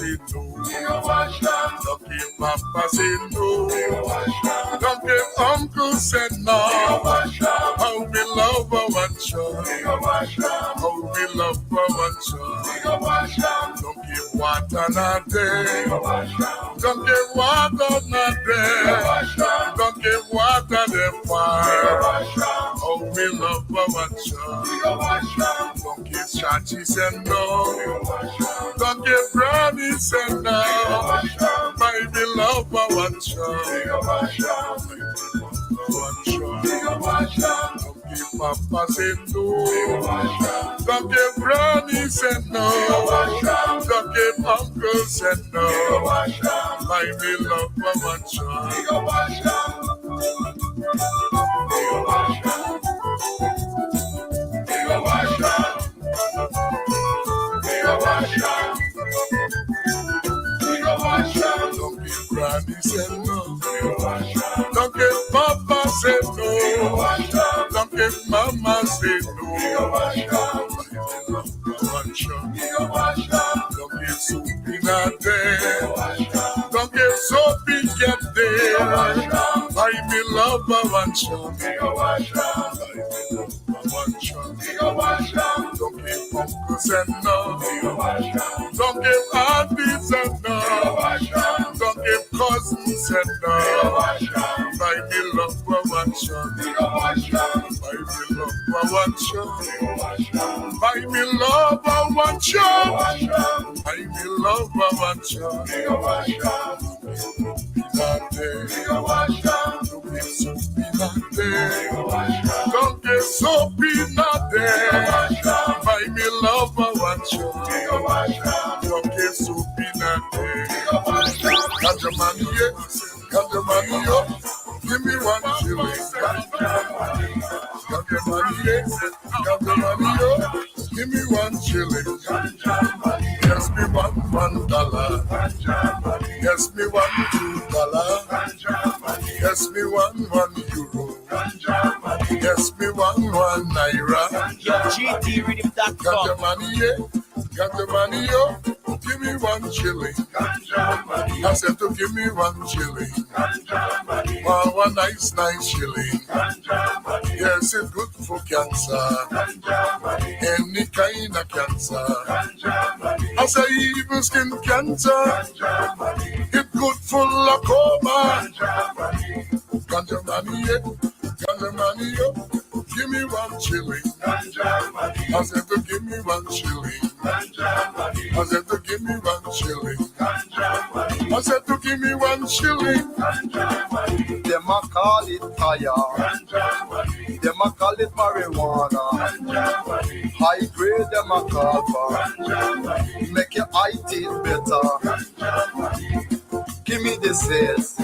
say no. Don't give Papa say no. Don't give Uncle say no. How we love our child. How we love our child. Don't give water not there. Don't give water not there. Don't give water the fire. How we love our child. Don't give Chachi say no. Don't give Granny say no. My beloved our child. Don't give Papa say no. Don't give Granny say no. Don't give Uncle say no. My beloved our child. Don't give Granny say no. Don't give Papa say no. Don't give Mama say no. Don't give Soapy not there. Don't give Soapy get there. I beloved one shot. Don't give uncles and no. Don't give aunties and no. Don't give cousins and no. My beloved one shot. My beloved one shot. My beloved one shot. My beloved one shot. Don't get Soapy not there. My beloved one shot. Don't get Soapy not there. Got the money, got the money, give me 1 shilling. Got the money, got the money, give me 1 shilling. Yes, me $1. Yes, me $2. Yes, me €1. Yes, me one naira. GTRhythm.com. Got the money, yeah. Got the money, yo. Give me 1 shilling. I said to give me 1 shilling. One nice shilling. Yes, it's good for cancer. Any kind of cancer. I say even skin cancer. It's good for glaucoma. Got the money, yeah. Got the money, yo. Give me 1 shilling. I said to give me 1 shilling. I said to give me 1 shilling. I said to give me 1 shilling. Them a call it fire. Them a call it marijuana. High grade them a call for. Make your eye teeth better. Give me the sense.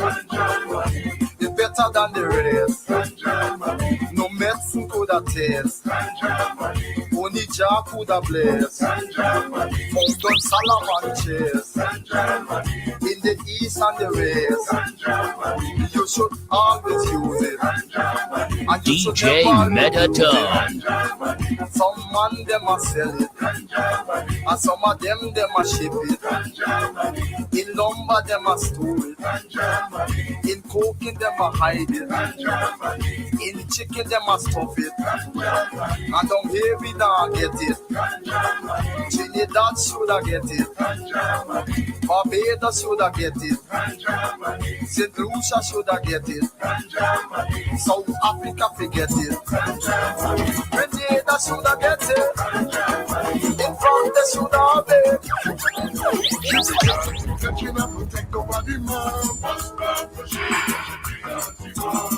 It's better than the rest. No medicine could have taste. Only Jah could have blessed. Found on Solomon chest. In the east and the west. You should always use it. And DJ Metatone. Some man them a sell it. And some of them a ship it. In lumber them a store it. In cooking them a hide it. In chicken them a stuff it. And down here we don't get it. Trinidad shoulda get it. Barbados shoulda get it. St. Lucia shoulda get it. South Africa forget it. Grenada shoulda get it. In front they shoulda have it.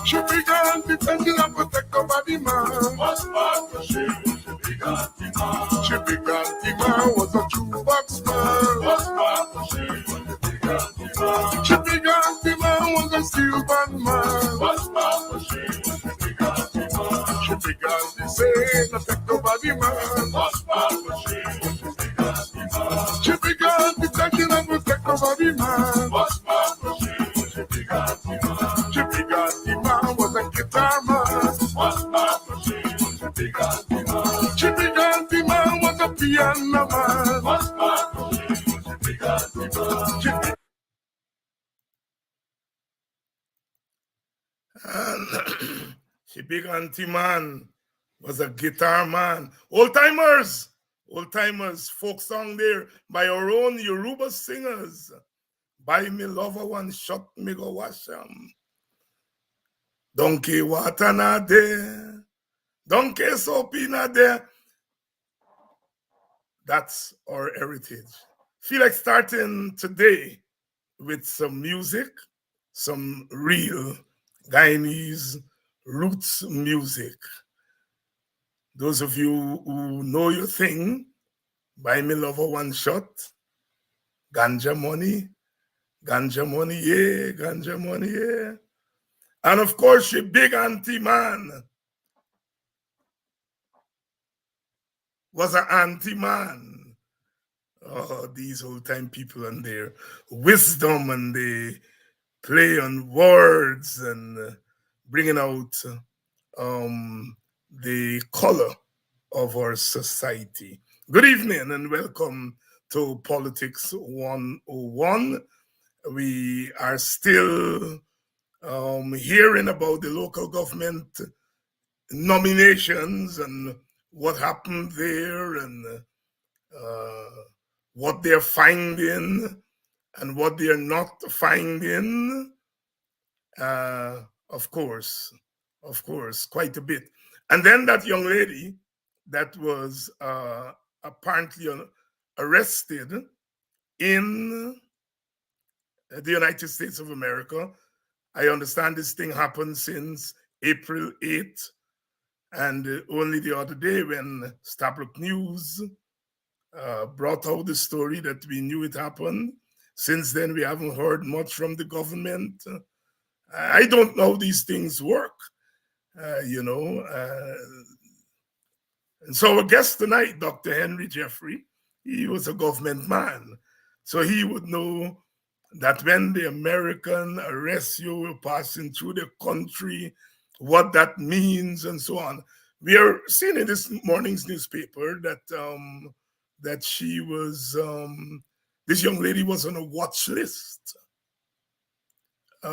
She began to take it up and take over the man. She began the man was a jukebox man. She began the man was a steel band man. She began to say to take over the man. She began to take it up and take over the man. She began the man was a guitar man. She began the man was a piano man. And she big auntie man was a guitar man. Old timers, folk song there by our own Yoruba singers. Buy me lover one shot, me go wash 'em. Donkey water na there, donkey soap na there. That's our heritage. Feel like starting today with some music, some real Guyanese roots music. Those of you who know your thing, buy me lover one shot, ganja money, yeah, ganja money, yeah. And of course, your big auntie man was an auntie man. Oh, these old time people and their wisdom, and they play on words and bringing out the color of our society. Good evening and welcome to Politics 101. We are still hearing about the local government nominations and what happened there, and what they're finding and what they're not finding. Of course, quite a bit. And then that young lady that was apparently arrested in the United States of America. I understand this thing happened since April 8th, and only the other day when Stabrook News brought out the story that we knew it happened. Since then, we haven't heard much from the government. I don't know how these things work, And so our guest tonight, Dr. Henry Jeffrey, he was a government man. So he would know that when the American arrest you passing through the country, what that means and so on. We are seeing in this morning's newspaper that she was, this young lady was on a watch list.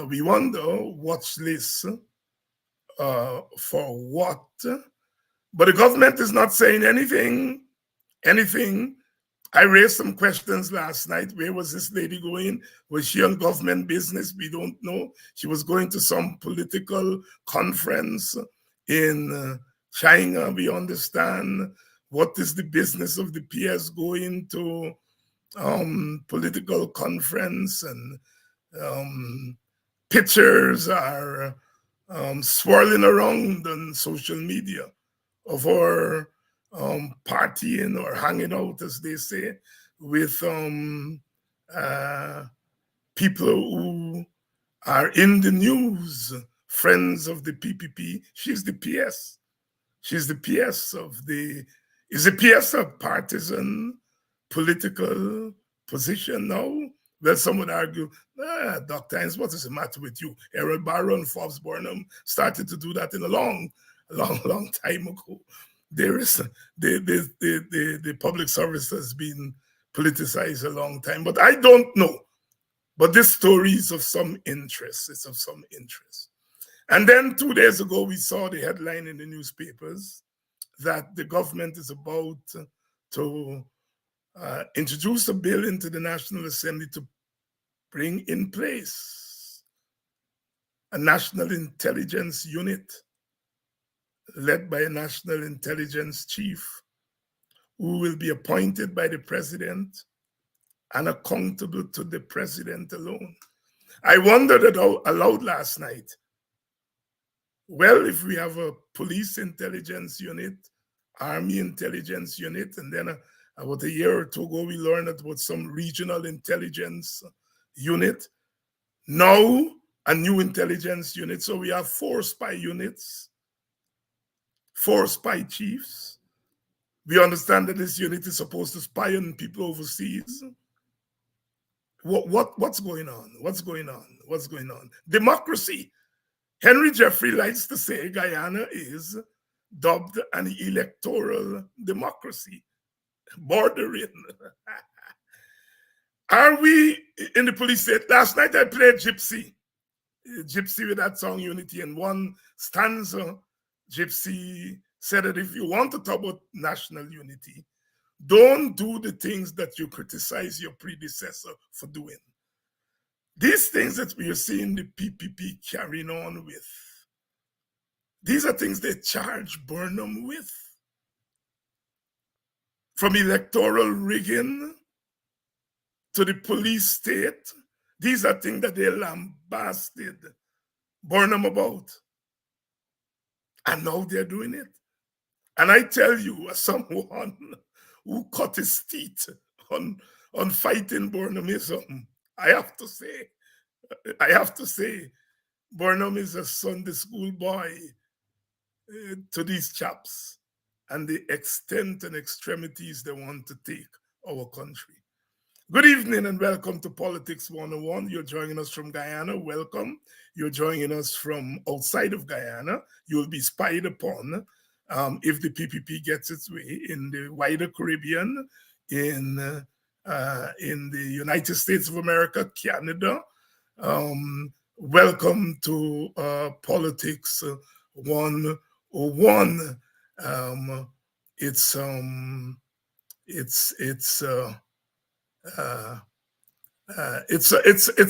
We wonder, watch list for what? But the government is not saying anything. I raised some questions last night. Where was this lady going? Was she on government business? We don't know. She was going to some political conference in China, we understand. What is the business of the PS going to political conference? And pictures are swirling around on social media of her partying or hanging out, as they say, with people who are in the news, friends of the PPP. She's the PS. She's the PS of is the PS a partisan political position now? Well, some would argue, Dr. Hines, what is the matter with you? Errol Barrow and Forbes Burnham started to do that in a long time ago. There is the public service has been politicized a long time, but I don't know. But this story is of some interest. It's of some interest. And then 2 days ago, we saw the headline in the newspapers that the government is about to introduce a bill into the National Assembly to bring in place a national intelligence unit led by a national intelligence chief who will be appointed by the president and accountable to the president alone. I wondered aloud last night, well, if we have a police intelligence unit, army intelligence unit, and then about a year or two ago, we learned about some regional intelligence unit. Now, a new intelligence unit. So we have 4 spy units, 4 spy chiefs. We understand that this unit is supposed to spy on people overseas. What's going on? What's going on? Democracy. Henry Jeffrey likes to say Guyana is dubbed an electoral democracy, bordering. Are we in the police state? Last night I played Gypsy. Gypsy with that song Unity. In one stanza, Gypsy said that if you want to talk about national unity, don't do the things that you criticize your predecessor for doing. These things that we are seeing the PPP carrying on with, these are things they charge Burnham with. From electoral rigging to the police state, these are things that they lambasted Burnham about. And now they're doing it. And I tell you, as someone who cut his teeth on fighting Burnhamism, I have to say, Burnham is a Sunday school boy to these chaps and the extent and extremities they want to take our country. Good evening and welcome to Politics 101. You're joining us from Guyana. Welcome. You're joining us from outside of Guyana. You'll be spied upon if the PPP gets its way in the wider Caribbean, in the United States of America, Canada. Welcome to Politics 101. It's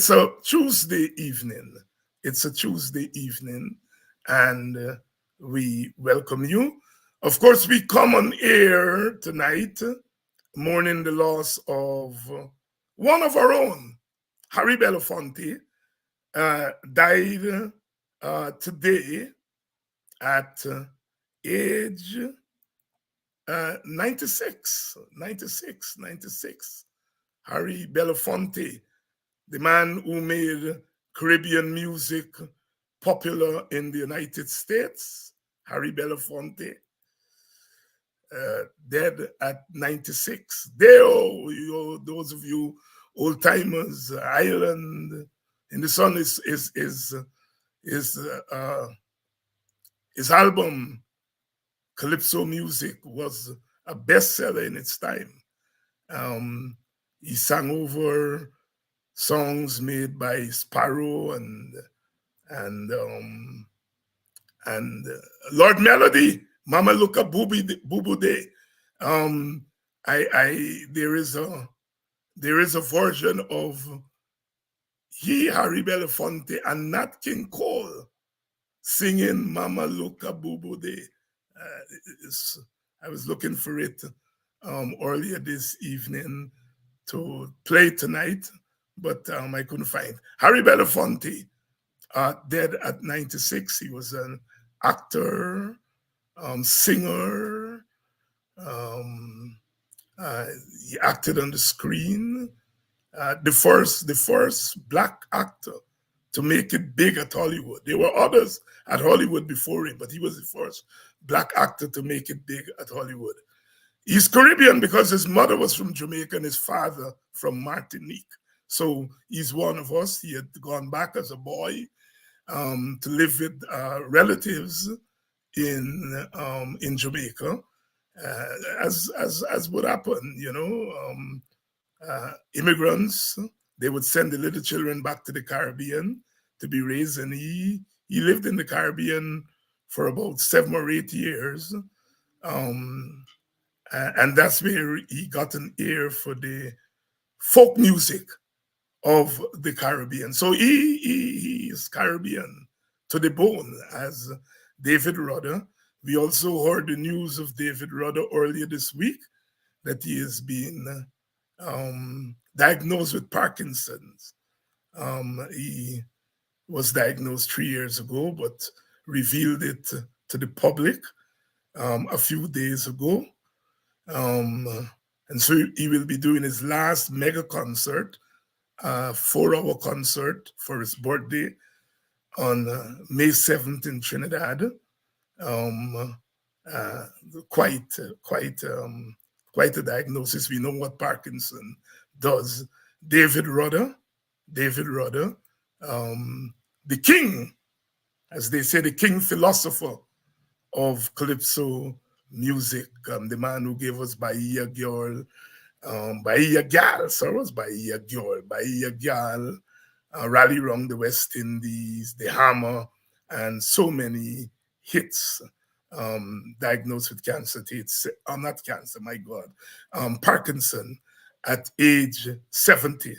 a Tuesday evening. It's a Tuesday evening, and we welcome you. Of course, we come on air tonight, mourning the loss of one of our own, Harry Belafonte, died today at age 96. Harry Belafonte, the man who made Caribbean music popular in the United States, Harry Belafonte, dead at 96. Those of you old timers, Island in the Sun, his album Calypso Music was a bestseller in its time. He sang over songs made by Sparrow and Lord Melody, Mama Look a Boo Boo Day. There is a version of Harry Belafonte and Nat King Cole singing Mama Look a Boo Boo Day. I was looking for it earlier this evening to play tonight, but I couldn't find. Harry Belafonte, dead at 96. He was an actor, singer. He acted on the screen. The first Black actor to make it big at Hollywood. There were others at Hollywood before him, but he was the first Black actor to make it big at Hollywood. He's Caribbean because his mother was from Jamaica and his father from Martinique. So he's one of us. He had gone back as a boy to live with relatives in Jamaica, as would happen, immigrants. They would send the little children back to the Caribbean to be raised, and he lived in the Caribbean for about 7 or 8 years. And that's where he got an ear for the folk music of the Caribbean. So he is Caribbean to the bone, as David Rudder. We also heard the news of David Rudder earlier this week, that he has been diagnosed with Parkinson's. He was diagnosed 3 years ago, but revealed it to the public a few days ago. And so he will be doing his last mega concert, 4-hour concert for his birthday on May 7th in Trinidad. Quite a diagnosis. We know what Parkinson does. David Rudder, the king, as they say, the king philosopher of Calypso music, the man who gave us Bahia Girl, Bahia Gal, Bahia Girl, Rally Round the West Indies, The Hammer, and so many hits. Diagnosed with cancer, not cancer, my God, Parkinson at age 70.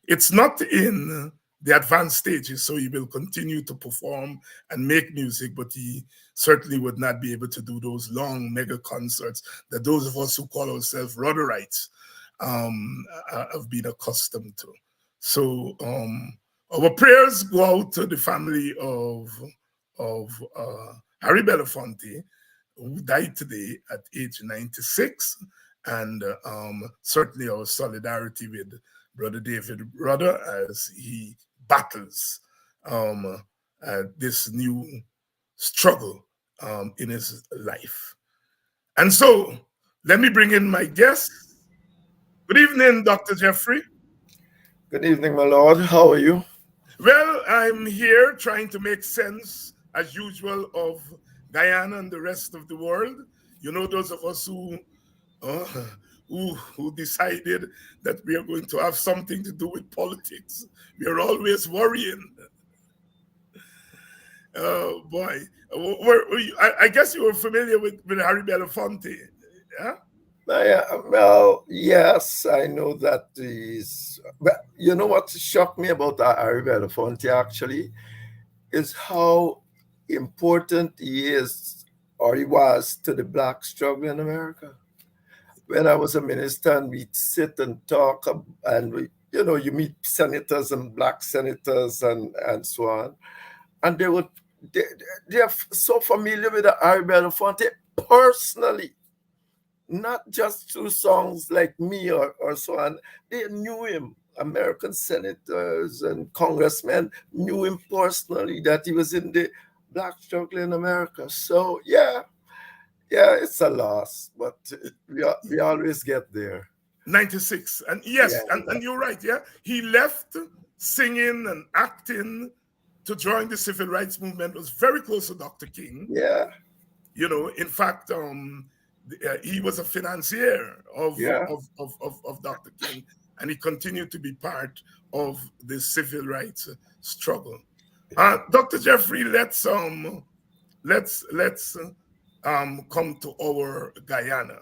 It's not in the advanced stages, so he will continue to perform and make music, but he certainly would not be able to do those long mega concerts that those of us who call ourselves Rudderites have been accustomed to. So our prayers go out to the family of Harry Belafonte, who died today at age 96, and certainly our solidarity with Brother David Rudder as he battles this new struggle in his life. And so, let me bring in my guest. Good evening, Dr. Jeffrey. Good evening, my lord. How are you? Well, I'm here trying to make sense, as usual, of Guyana and the rest of the world. You know, those of us who decided that we are going to have something to do with politics. We are always worrying. Oh, boy. I guess you were familiar with Harry Belafonte, yeah? Well, yes, I know that is. But you know what shocked me about Harry Belafonte actually is how important he is, or he was, to the Black struggle in America. When I was a minister, and we'd sit and talk, and you meet senators and Black senators and so on, and they're so familiar with Harry Belafonte personally. Not just through songs like me or so on. They knew him. American senators and congressmen knew him personally, that he was in the Black struggle in America. So, yeah, it's a loss, but we always get there. 96. And yes, yeah, and you're right, yeah. He left singing and acting to join the civil rights movement, was very close to Dr. King. Yeah. You know, in fact, he was a financier of Dr. King, and he continued to be part of the civil rights struggle. Dr. Jeffrey, let's come to our Guyana.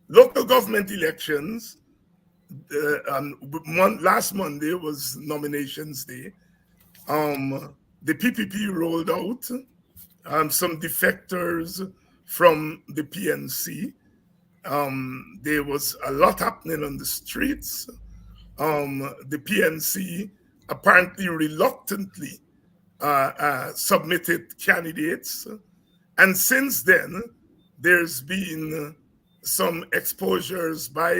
Local government elections. Last Monday was nominations day. The PPP rolled out some defectors from the PNC. There was a lot happening on the streets. The PNC apparently reluctantly submitted candidates. And since then, there's been some exposures by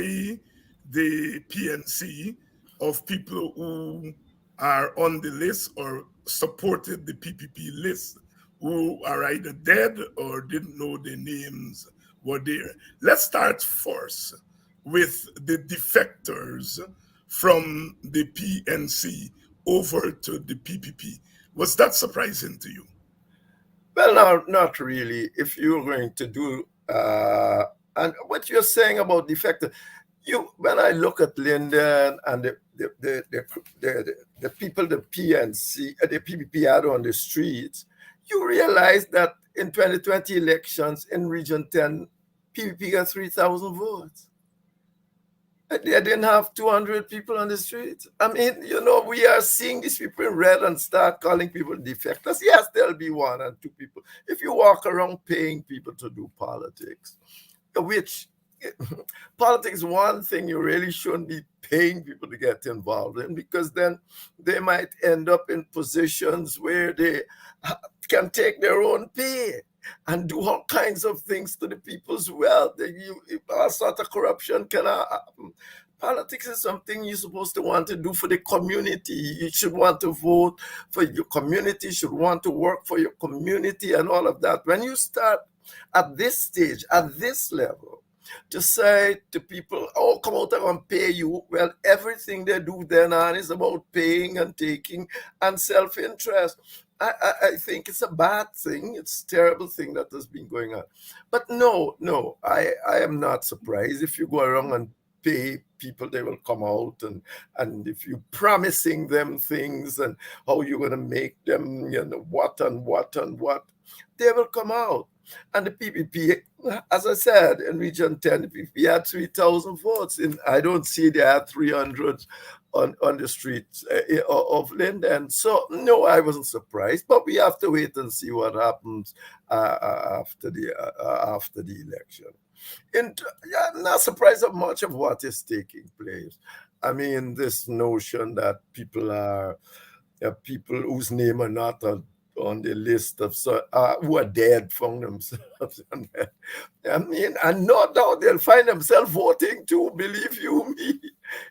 the PNC of people who are on the list or supported the PPP list, who are either dead or didn't know their names were there. Let's start first with the defectors from the PNC over to the PPP. Was that surprising to you? Well, no, not really. If you're going to do, and what you're saying about defectors, when I look at Lyndon and the people the PNC, the PPP had on the streets, you realize that in 2020 elections in Region 10, PPP got 3,000 votes. They didn't have 200 people on the street. I mean, we are seeing these people in red and start calling people defectors. Yes, there'll be 1 and 2 people. If you walk around paying people to do politics, which politics, one thing you really shouldn't be paying people to get involved in, because then they might end up in positions where they can take their own pay and do all kinds of things to the people's wealth. All sort of corruption can happen. Politics is something you're supposed to want to do for the community. You should want to vote for your community, you should want to work for your community and all of that. When you start at this stage, at this level, to say to people, oh, come out and pay you, well, everything they do then on is about paying and taking and self-interest. I think it's a bad thing. It's a terrible thing that has been going on. But no, I am not surprised if you go around and pay people, they will come out, and if you promising them things and how you're going to make them, what and what and what, they will come out. And the PPP, as I said, in Region 10, the PPP had 3,000 votes. I don't see they had 300 on the streets of Linden. So, no, I wasn't surprised. But we have to wait and see what happens after the election. I'm not surprised at much of what is taking place. I mean, this notion that people whose name are not on the list of who are dead found themselves. I mean, and no doubt they'll find themselves voting too, believe you me.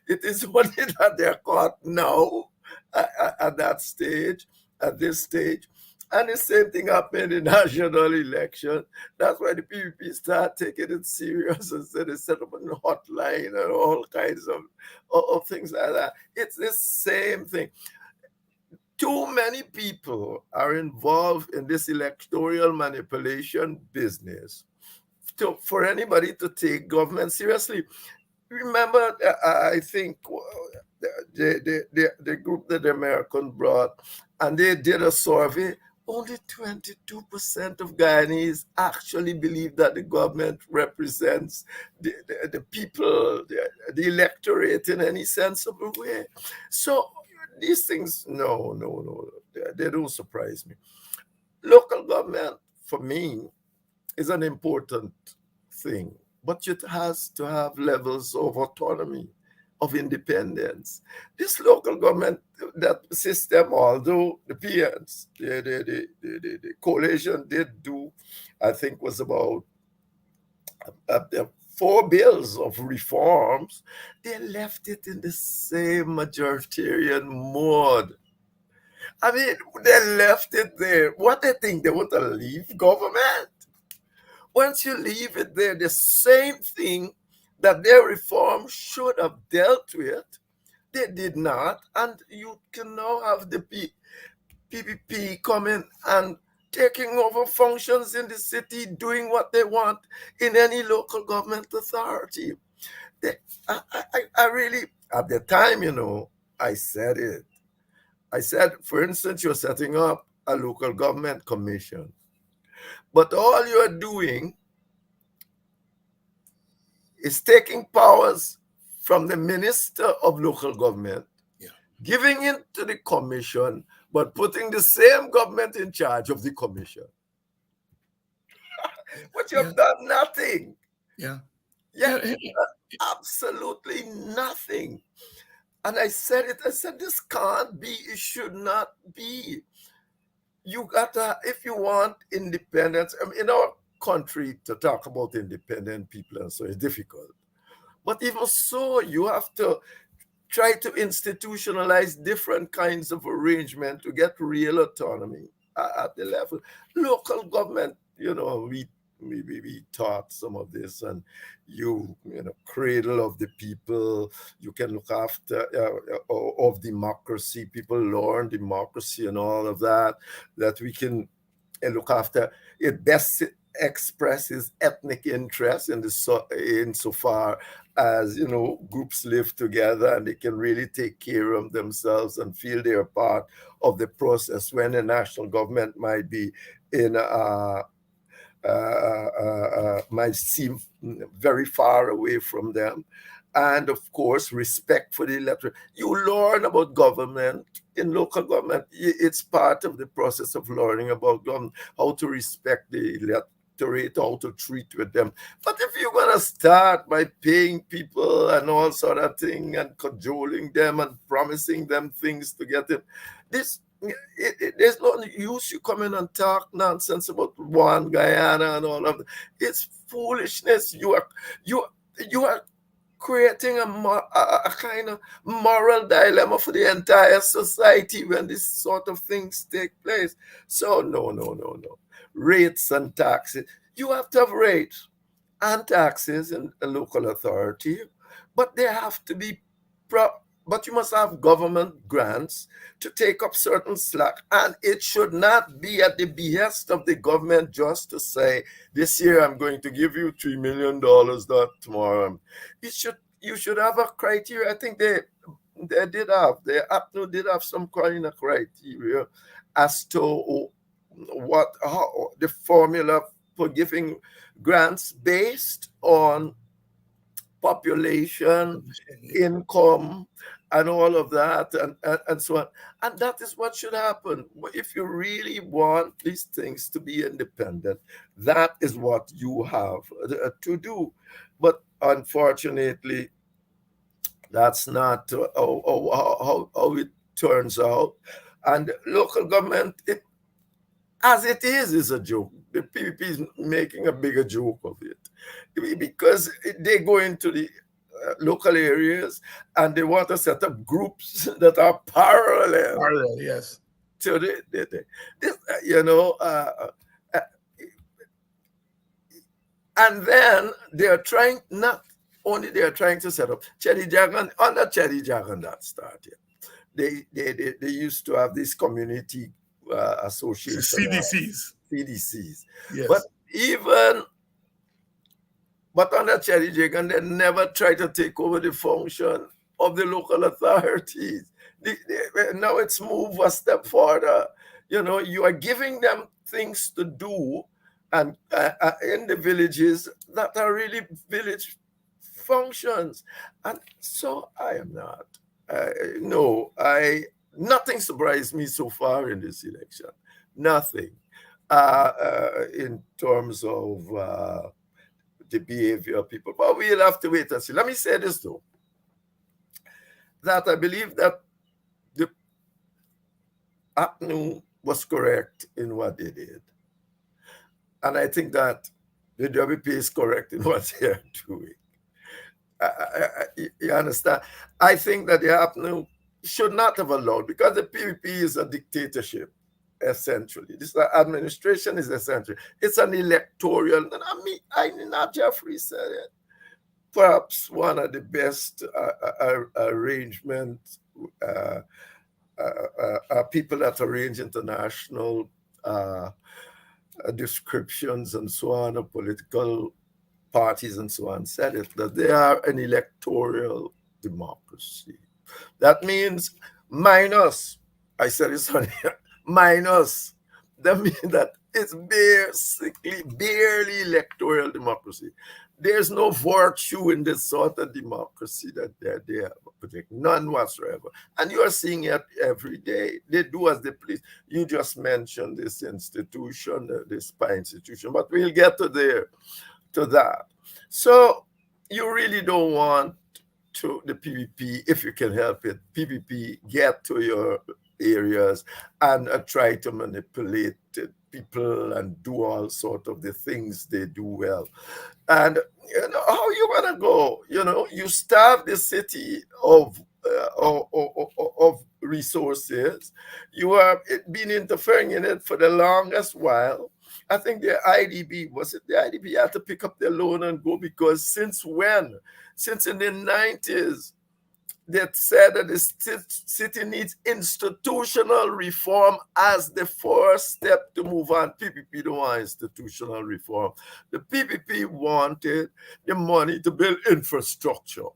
It is only that they're caught now at this stage. And the same thing happened in the national election. That's why the PPP start taking it serious, and so they set up a hotline and all kinds of things like that. It's the same thing. Too many people are involved in this electoral manipulation business for anybody to take government seriously. Remember, I think the group that the American brought, and they did a survey. Only 22% of Guyanese actually believe that the government represents the people, the electorate in any sensible way. So these things, no, they don't surprise me. Local government, for me, is an important thing, but it has to have levels of autonomy, of independence. This local government, that system, although the PNs, the coalition did do, I think was about 4 bills of reforms, they left it in the same majoritarian mode. I mean, they left it there. What they think, they want to leave government? Once you leave it there, the same thing that their reform should have dealt with, they did not. And you can now have the PPP coming and taking over functions in the city, doing what they want in any local government authority. I really, at the time, I said it. I said, for instance, you're setting up a local government commission, but all you're doing is taking powers from the Minister of Local Government, giving it to the commission, but putting the same government in charge of the commission. But you have done nothing. Absolutely nothing. And I said it, this can't be, it should not be. You gotta, if you want independence, in our country, to talk about independent people and so it's difficult. But even so, you have to try to institutionalize different kinds of arrangement to get real autonomy at the level. Local government, we taught some of this, and cradle of the people, you can look after of democracy, people learn democracy and all of that we can look after. It best expresses ethnic interest insofar as groups live together and they can really take care of themselves and feel they're part of the process, when the national government might be might seem very far away from them. And of course, respect for the electorate. You learn about government in local government. It's part of the process of learning about government, how to respect the electorate, how to treat with them. But if you're going to start by paying people and all sort of thing and cajoling them and promising them things to get them, there's no use you come in and talk nonsense about one Guyana and all of that. It's foolishness. You are creating a kind of moral dilemma for the entire society when this sort of things take place. So no. Rates and taxes. You have to have rates and taxes in a local authority, but they have to be but you must have government grants to take up certain slack. And it should not be at the behest of the government just to say, this year I'm going to give you $3 million, that tomorrow. It should you should have a criteria. I think APNU did have some kind of criteria as to how the formula for giving grants based on population, income, and all of that, and so on. And that is what should happen. If you really want these things to be independent, that is what you have to do. But unfortunately, that's not how it turns out. And local government, as it is a joke. The PPP is making a bigger joke of it because they go into the local areas and they want to set up groups that are parallel. Parallel, yes. So uh, and then they are trying, not only they are trying to set up Cherry Jagan, under Cherry Jagan that started. They used to have this community association. CDCs. Yes. But under Cherry Jagan, they never try to take over the function of the local authorities. Now it's moved a step further. You are giving them things to do, and in the villages that are really village functions. And so I am not. Nothing surprised me so far in this election. Nothing. In terms of the behavior of people. But we'll have to wait and see. Let me say this, though, that I believe that the APNU was correct in what they did. And I think that the WP is correct in what they are doing. You understand? I think that the APNU should not have allowed, because the PPP is a dictatorship, essentially. This administration is essential. It's an electoral, not Jeffrey said it, perhaps one of the best arrangements, people that arrange international descriptions and so on of political parties and so on, said it, that they are an electoral democracy. That means minus, I said it's on here, minus, that means that it's basically barely electoral democracy. There's no virtue in this sort of democracy that they have projected, none whatsoever. And you are seeing it every day. They do as they please. You just mentioned this institution, this spy institution, but we'll get to that. So you really don't want to the PPP, if you can help it, PPP get to your areas and try to manipulate people and do all sort of the things they do well. And how you want to go? You starve the city of resources. You have been interfering in it for the longest while. I think the IDB had to pick up their loan and go, because since when? Since in the 90s, they said that the city needs institutional reform as the first step to move on. PPP don't want institutional reform. The PPP wanted the money to build infrastructure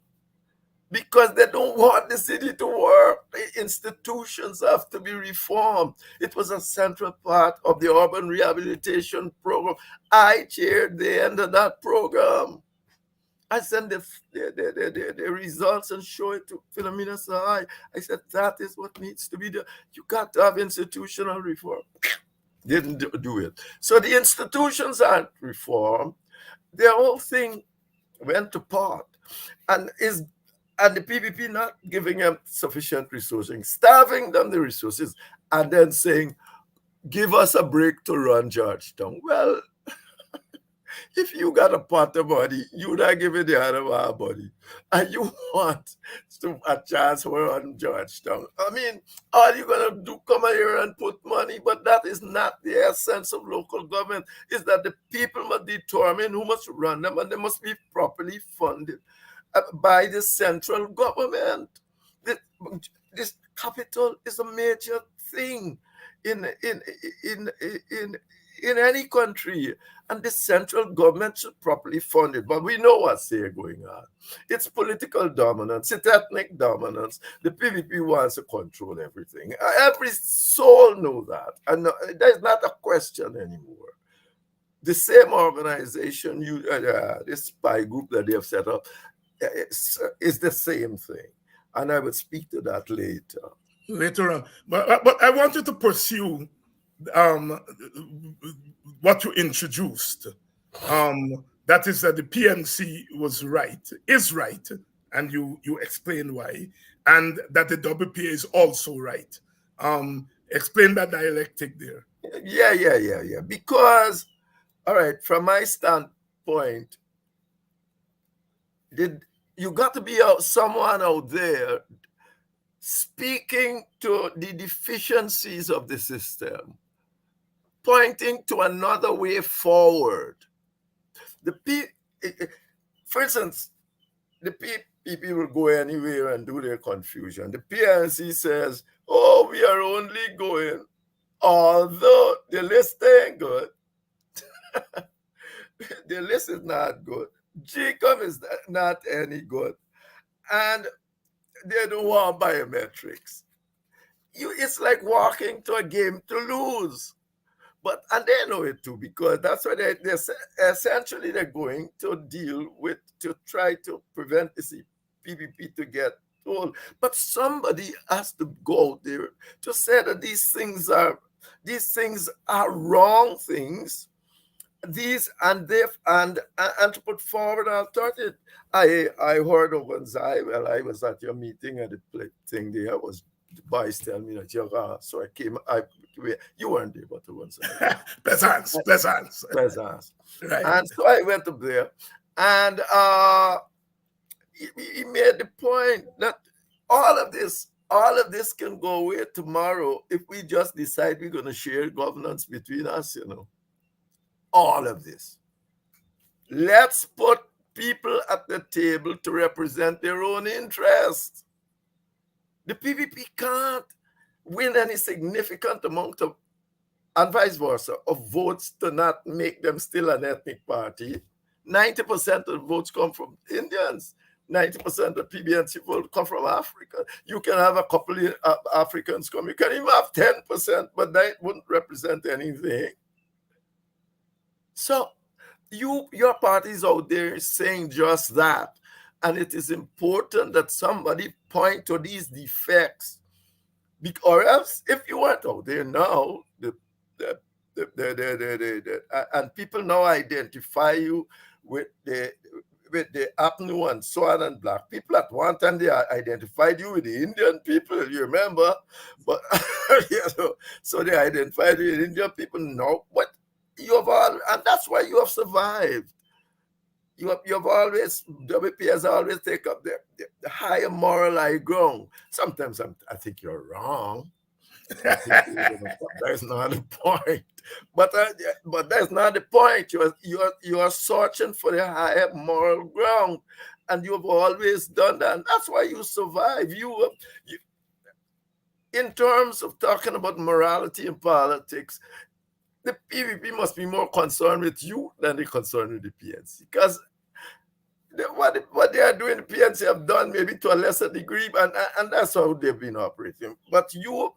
because they don't want the city to work. The institutions have to be reformed. It was a central part of the urban rehabilitation program. I chaired the end of that program. I sent the results and show it to Philomena Sahai. I said, that is what needs to be done. You got to have institutional reform. Didn't do it. So the institutions aren't reformed. The whole thing went to pot. And the PPP not giving them sufficient resources, starving them the resources, and then saying, give us a break to run Georgetown. Well, if you got a pot of money, you not give it the other one body. And you want a chance for run Georgetown. I mean, all you're going to do, come here and put money, but that is not the essence of local government, is that the people must determine who must run them, and they must be properly funded by the central government. This capital is a major thing in in any country, and the central government should properly fund it. But we know what's there going on. It's political dominance, it's ethnic dominance. The PVP wants to control everything. Every soul knows that, and there's not a question anymore. The same organization, this spy group that they have set up, is the same thing. And I will speak to that later. Later on. But I want you to pursue what you introduced. That is that the PNC is right, and you explain why, and that the WPA is also right. Explain that dialectic there. Yeah. Because, all right, from my standpoint, you got to be someone out there speaking to the deficiencies of the system, pointing to another way forward. For instance, the PPP will go anywhere and do their confusion. The PNC says, oh, we are only going, although the list ain't good. The list is not good. GCOM is not any good. And they don't want biometrics. It's like walking to a game to lose. And they know it too, because that's what they're essentially they're going to deal with, to try to prevent the PPP to get told. But somebody has to go out there to say that these things are wrong things. And to put forward an alternative. I heard of one side, well, I was at your meeting at the thing there, was the boys tell me that you're gone. So I came, you weren't there, but once. Pleasance. Right. And so I went up there, and he made the point that all of this can go away tomorrow if we just decide we're going to share governance between us, all of this. Let's put people at the table to represent their own interests. The PVP can't win any significant amount of, and vice versa, of votes to not make them still an ethnic party. 90% of the votes come from Indians. 90% of PBNC votes come from Africa. You can have a couple of Africans come. You can even have 10%, but that wouldn't represent anything. So your party is out there saying just that. And it is important that somebody point to these defects. Or else, if you weren't out there now, and people now identify you with the Apnu and so on and black people. At one time, they identified you with the Indian people, you remember? But so they identified you with Indian people. No, but and that's why you have survived. You've always, WP has always taken up the higher moral high ground. Sometimes I think you're wrong. That's not the point. But that's not the point. You are searching for the higher moral ground, and you have always done that. And that's why you survive. You in terms of talking about morality in politics, the PVP must be more concerned with you than they're concerned with the PNC. Because what they are doing, the PNC have done maybe to a lesser degree, and that's how they've been operating. But you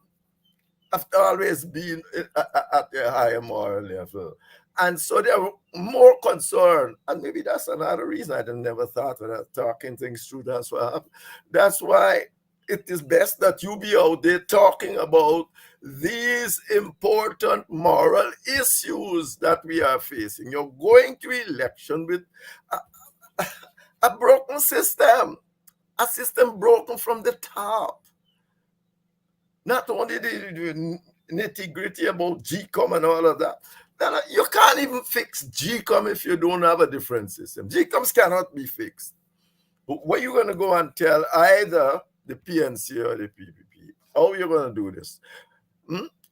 have always been at a higher moral level. And so they're more concerned. And maybe that's another reason I never thought of talking things through. That's why it is best that you be out there talking about these important moral issues that we are facing. You're going to election with a broken system, a system broken from the top. Not only the nitty-gritty about GCOM and all of that. You can't even fix GCOM if you don't have a different system. GCOMs cannot be fixed. But what are you going to go and tell either the PNC or the PPP? How are you going to do this?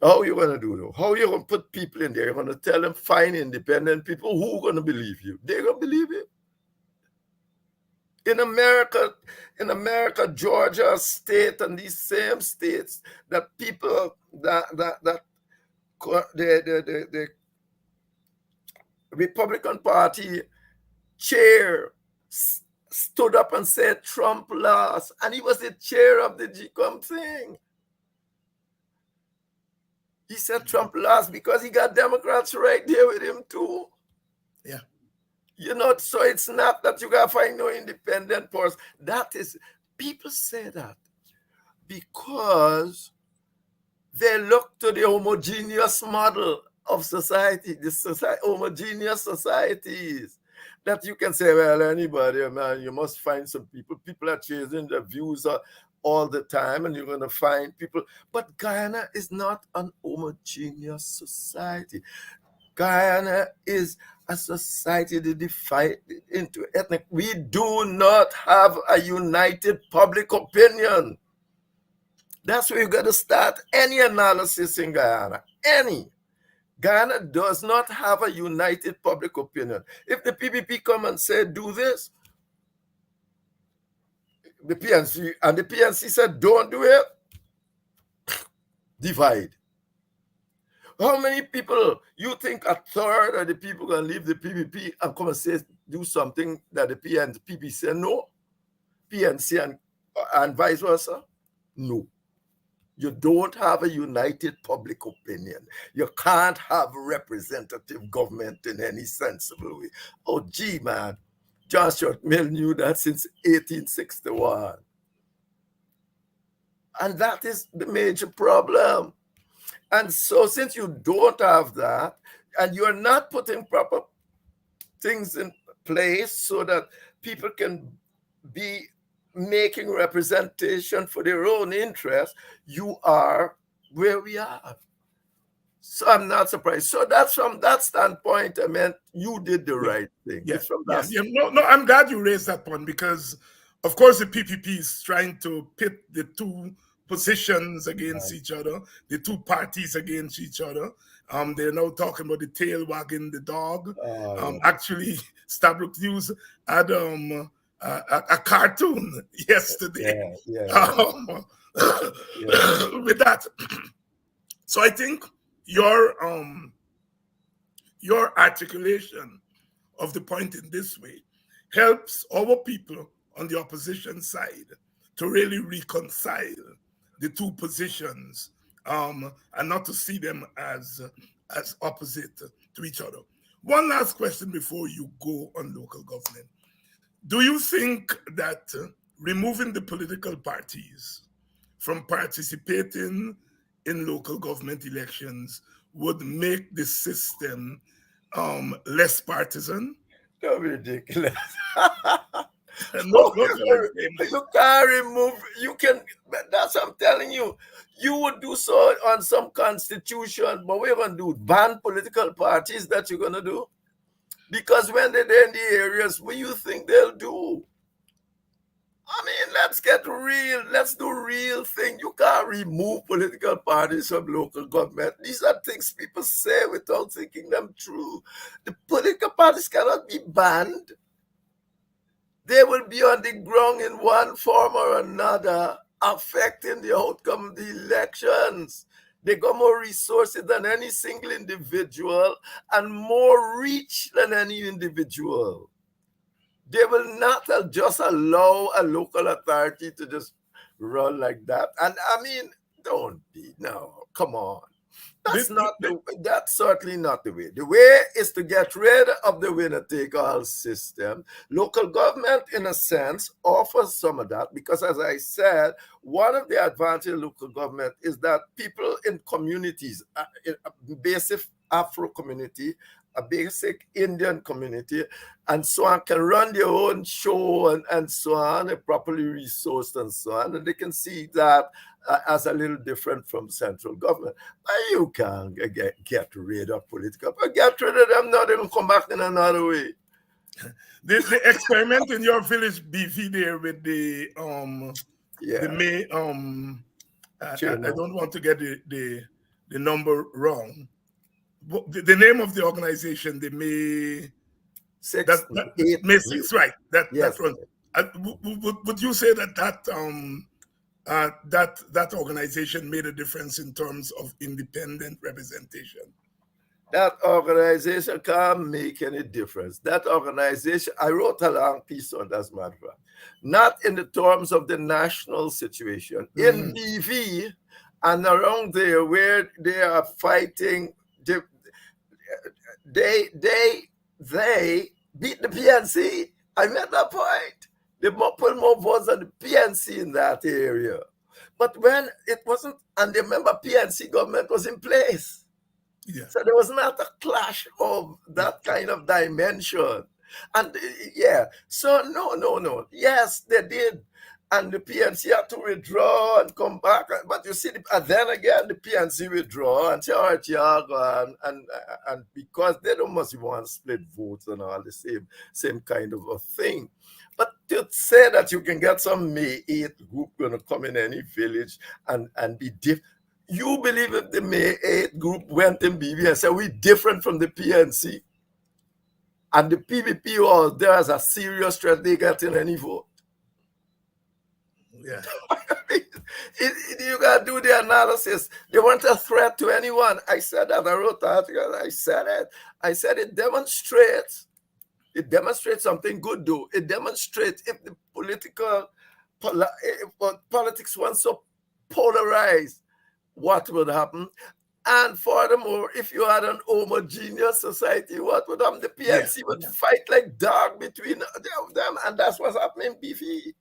How are you going to do it? How are you going to put people in there? You're going to tell them, find independent people. Who are going to believe you? They're going to believe you. In America, Georgia state and these same states that people the Republican Party chair stood up and said Trump lost, and he was the chair of the GCOM thing. He said Trump lost because he got Democrats right there with him too. Yeah. You know, so it's not that you gotta find no independent person. That is, people say that because they look to the homogeneous model of society, homogeneous societies, that you can say, well, anybody, man, you must find some people. People are chasing their views all the time, and you're going to find people. But Guyana is not an homogeneous society. Guyana is a society that divides into ethnic. We do not have a united public opinion. That's where you got to start any analysis in Guyana. Any. Guyana does not have a united public opinion. If the PPP come and say, do this, the PNC said, don't do it, divide. How many people you think a third of the people can leave the PPP and come and say, do something that the PPP say no? PNC and vice versa? No. You don't have a united public opinion. You can't have representative government in any sensible way. Oh, gee, man. John Stuart Mill knew that since 1861. And that is the major problem. And so since you don't have that, and you're not putting proper things in place so that people can be making representation for their own interests, you are where we are. So I'm not surprised. So that's from that standpoint, I mean, you did the right thing. Yeah. From that No, I'm glad you raised that point because, of course, the PPP is trying to pit the two positions against each other, the two parties against each other. They're now talking about the tail wagging the dog. Actually, Stabrook News had a cartoon yesterday with that. So I think your articulation of the point in this way helps our people on the opposition side to really reconcile the two positions and not to see them as opposite to each other. One last question before you go on local government. Do you think that removing the political parties from participating in local government elections would make the system less partisan? That's ridiculous. You can't remove, that's what I'm telling you. You would do so on some constitution, but what you're going to do? Ban political parties that you're going to do? Because when they're in the areas, what do you think they'll do? I mean, let's get real. Let's do real thing. You can't remove political parties from local government. These are things people say without thinking them through. The political parties cannot be banned. They will be on the ground in one form or another, affecting the outcome of the elections. They got more resources than any single individual and more reach than any individual. They will not just allow a local authority to just run like that. And I mean, come on. That's certainly not the way. The way is to get rid of the winner-take-all system. Local government, in a sense, offers some of that because, as I said, one of the advantages of local government is that people in communities, a basic Afro community, a basic Indian community, and so on, can run their own show and so on, and properly resourced and so on, and they can see that as a little different from central government. But you can't get rid of political, but get rid of them now, they will come back in another way. The experiment in your village BV there with the May, I don't want to get the number wrong. The name of the organization, the May 6th, May 6th, right? That's one. Would you say that organization made a difference in terms of independent representation? That organization can't make any difference. That organization, I wrote a long piece on that, as a matter of fact. Not in the terms of the national situation. In BV and around there where they are fighting, they beat the PNC. I made that point. They put more votes than the PNC in that area. But when it wasn't, and remember, PNC government was in place. Yeah. So there was not a clash of that kind of dimension. And so no. Yes, they did. And the PNC had to withdraw and come back. But you see, and then again, the PNC withdraw and say, all right, y'all go and because they don't must want to split votes and all the same kind of a thing. But to say that you can get some May 8th group going to come in any village and be different, you believe if the May 8th group went in BB and said, we're different from the PNC, and the PPP was there as a serious threat, they get in any vote? Yeah. You got to do the analysis. They weren't a threat to anyone. I said that. I wrote the article. I said it. I said it demonstrates something good, though. It demonstrates if the politics weren't so polarized, what would happen. And furthermore, if you had an homogeneous society, what would happen? The PNC would fight like dog between them, and that's what's happening in BV.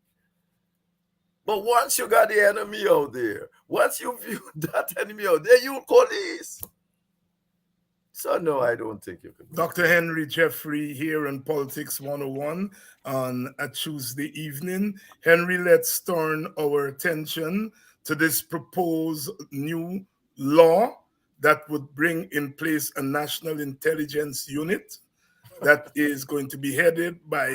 But once you got the enemy out there, once you view that enemy out there, you police. So no, I don't think you can. Dr. Henry Jeffrey here on Politics 101 on a Tuesday evening. Henry, let's turn our attention to this proposed new law that would bring in place a national intelligence unit that is going to be headed by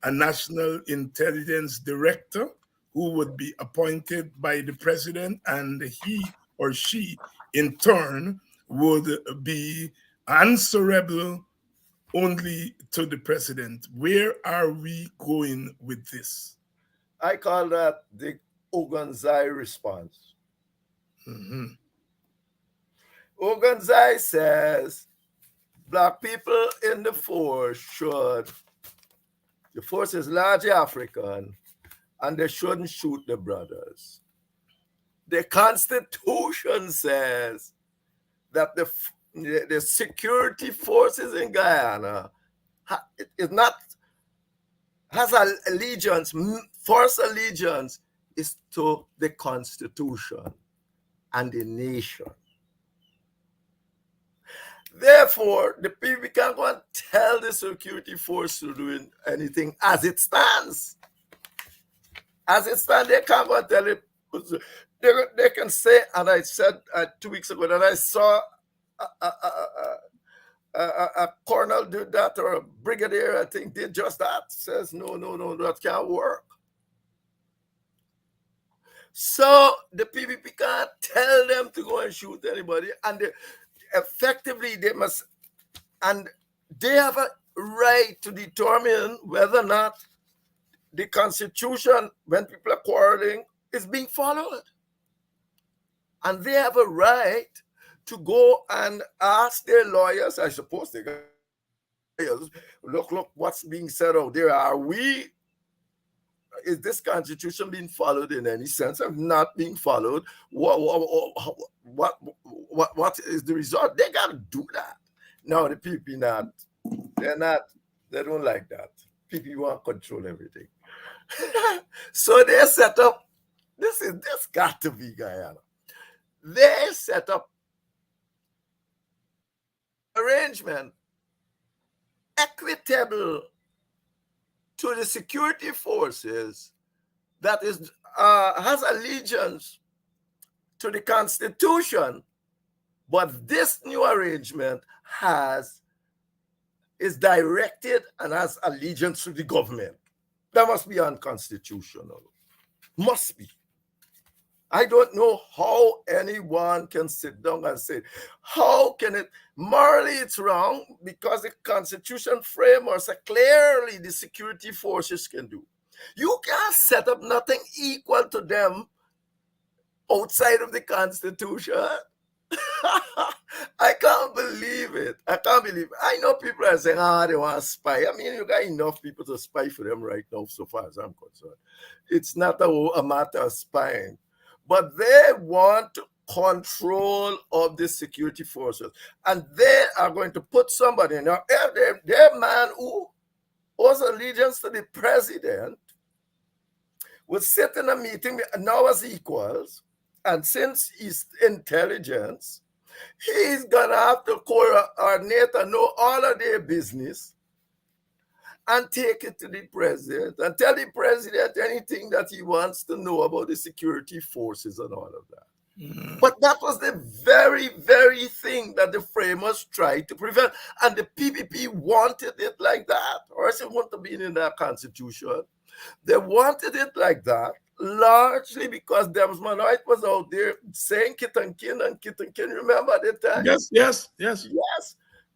a national intelligence director who would be appointed by the president, and he or she in turn would be answerable only to the president. Where are we going with this? I call that the Ogunzai response. Ogunzai says Black people in the force the force is largely African, and they shouldn't shoot the brothers. The Constitution says that the security forces in Guyana has an allegiance, first allegiance is to the Constitution and the nation. Therefore, the people can't go and tell the security force to do anything as it stands. As it stands, they can't go and tell it. They can say, and I said 2 weeks ago that I saw a colonel do that, or a brigadier, I think, did just that. Says, no, that can't work. So the PPP can't tell them to go and shoot anybody, and effectively they must, and they have a right to determine whether or not the Constitution, when people are quarreling, is being followed. And they have a right to go and ask their lawyers, I suppose they got lawyers, look what's being said out there. Is this Constitution being followed in any sense? If not being followed, what is the result? They got to do that. Now the people they don't like that. People want to control everything. So they set up, this got to be Guyana. They set up arrangement equitable to the security forces that has allegiance to the Constitution, but this new arrangement is directed and has allegiance to the government. That must be unconstitutional. Must be. I don't know how anyone can sit down and say, how can it, morally it's wrong, because the Constitution framework says clearly the security forces can do. You can't set up nothing equal to them outside of the Constitution. I can't believe believe it. I can't believe it. I know people are saying, they want to spy. I mean, you got enough people to spy for them right now, so far as I'm concerned. It's not a matter of spying, but they want control of the security forces. And they are going to put somebody, now, their man who owes allegiance to the president will sit in a meeting now as equals, and since he's intelligence, he's gonna have to coordinate and know all of their business and take it to the president and tell the president anything that he wants to know about the security forces and all of that. But that was the very, very thing that the framers tried to prevent. And the PPP wanted it like that, or else it wouldn't have been in their constitution. They wanted it like that, largely because Desmond White was out there saying kit and kin. Remember at the time? Yes.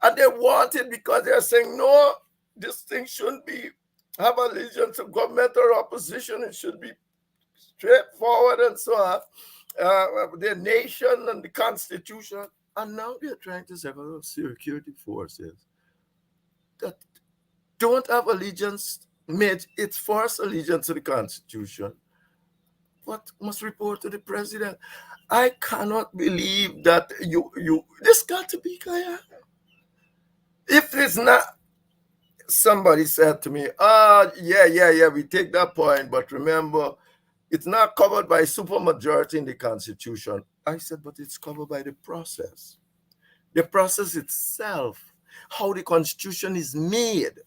And they wanted, because they're saying, no, this thing shouldn't have allegiance to government or opposition. It should be straightforward and so on. The nation and the constitution. And now they're trying to say, security forces that don't have allegiance, made its first allegiance to the constitution, but must report to the president. I cannot believe that this got to be Guyana. If it's not, somebody said to me, yeah, we take that point, but remember, it's not covered by supermajority in the Constitution. I said, but it's covered by the process. The process itself, how the Constitution is made.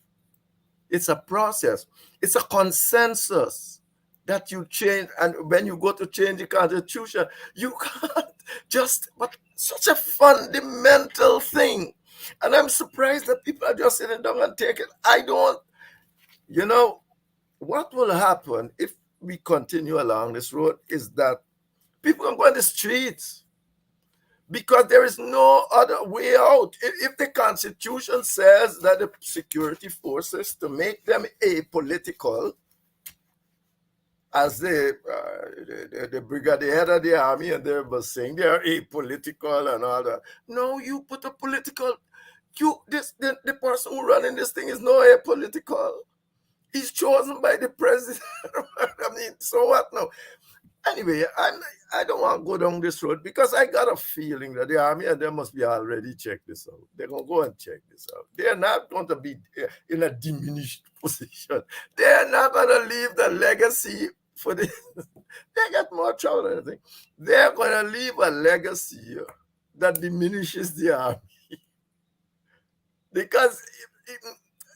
It's a process. It's a consensus that you change. And when you go to change the Constitution, you can't but such a fundamental thing. And I'm surprised that people are just sitting down and taking it. What will happen if we continue along this road is that people are going to the streets because there is no other way out. If the Constitution says that the security forces, to make them apolitical, as the brigadier head of the army, and they were saying they are apolitical and all that. No, you put a political. The person who running this thing is no apolitical. He's chosen by the president. I mean, so what now? Anyway, I don't want to go down this road because I got a feeling that the army and them must be already checked this out. They're going to go and check this out. They're not going to be in a diminished position. They're not going to leave the legacy for the... They get more trouble, I think. They're going to leave a legacy that diminishes the army. Because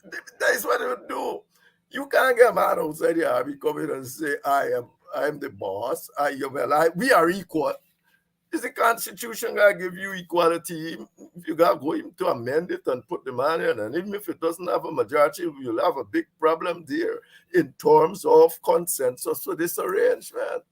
that is what it would do. You can't get mad outside the army, come in and say, I am the boss. We are equal. Is the Constitution going to give you equality? You got to go in to amend it and put the man in. And even if it doesn't have a majority, you'll have a big problem there in terms of consensus for this arrangement.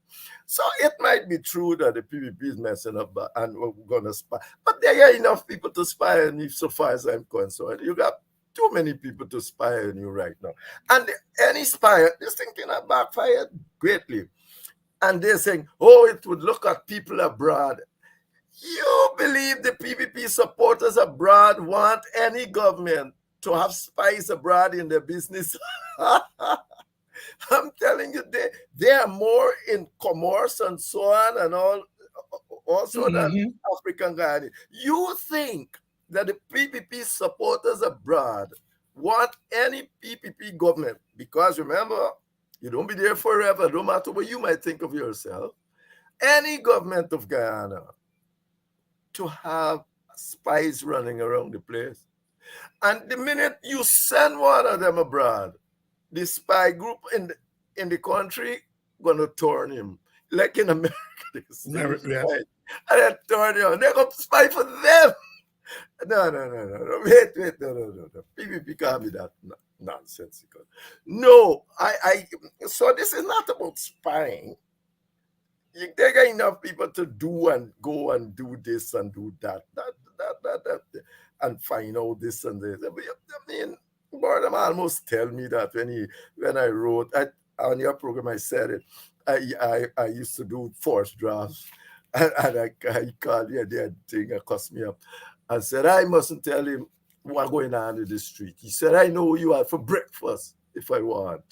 So it might be true that the PPP is messing up and we're going to spy. But there are enough people to spy on you, so far as I'm concerned. You got too many people to spy on you right now. And any spy, this thing can have backfired greatly. And they're saying, it would look at people abroad. You believe the PPP supporters abroad want any government to have spies abroad in their business? I'm telling you, they are more in commerce and so on and all, also than African Guyana. You think that the PPP supporters abroad want any PPP government, because remember, you don't be there forever, no matter what you might think of yourself, any government of Guyana to have spies running around the place. And the minute you send one of them abroad, the spy group in the country gonna turn him. Like in America, yes. And they turn him. They're gonna spy for them. No. Wait, no. PPP can't be that nonsensical. No, so this is not about spying. There are enough people to do and go and do this and do that and find out this and this. I mean, Boredom almost tell me that when I wrote on your program, I said it. I used to do forced drafts, and I called the thing, it cost me up. and said, I mustn't tell him what's going on in the street. He said, I know who you are for breakfast if I want.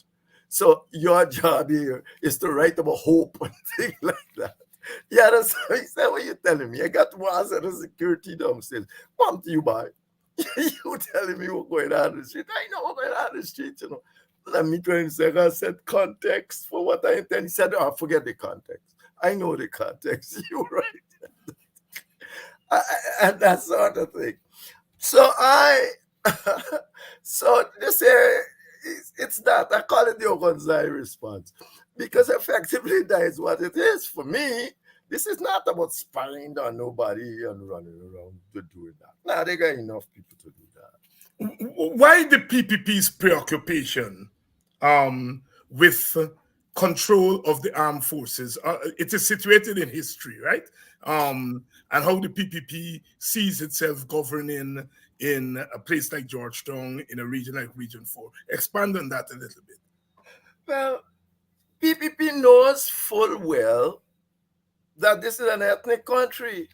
So your job here is to write about hope and things like that. Yeah, that's he said, what you telling me? I got to answer the security downstairs. What do you buy? You telling me what's going on in the street? I know what's going on in the street, you know. Let me try and say, I said context for what I intend. He said, oh, forget the context. I know the context. You're right. And that sort of thing. So so this it's that. I call it the Ogunzai response. Because effectively that is what it is. For me, this is not about spying on nobody and running around to do that. Now, they got enough people to do that. Why the PPP's preoccupation with control of the armed forces? It is situated in history, right? And how the PPP sees itself governing in a place like Georgetown, in a region like Region 4. Expand on that a little bit. Well, PPP knows full well that this is an ethnic country.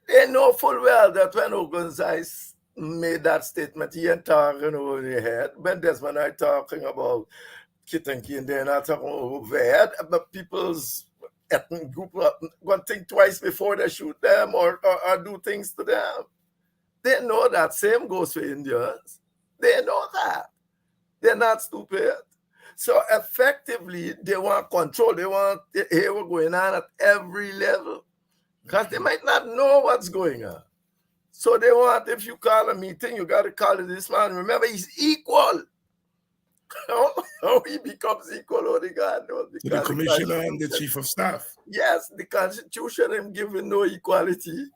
They know full well that when Ogunzai made that statement, he ain't talking over their head. When Desmond are talking about Kitanki, they're not talking over their head, but people's ethnic group going to think twice before they shoot them or do things to them. They know that. Same goes for Indians. They know that. They're not stupid. So effectively, they want control. They want to hear what's going on at every level. Because they might not know what's going on. So they want, if you call a meeting, you got to call it this man. Remember, he's equal. How he becomes equal, only God knows. The commissioner and the chief of staff. Yes, the Constitution is giving no equality.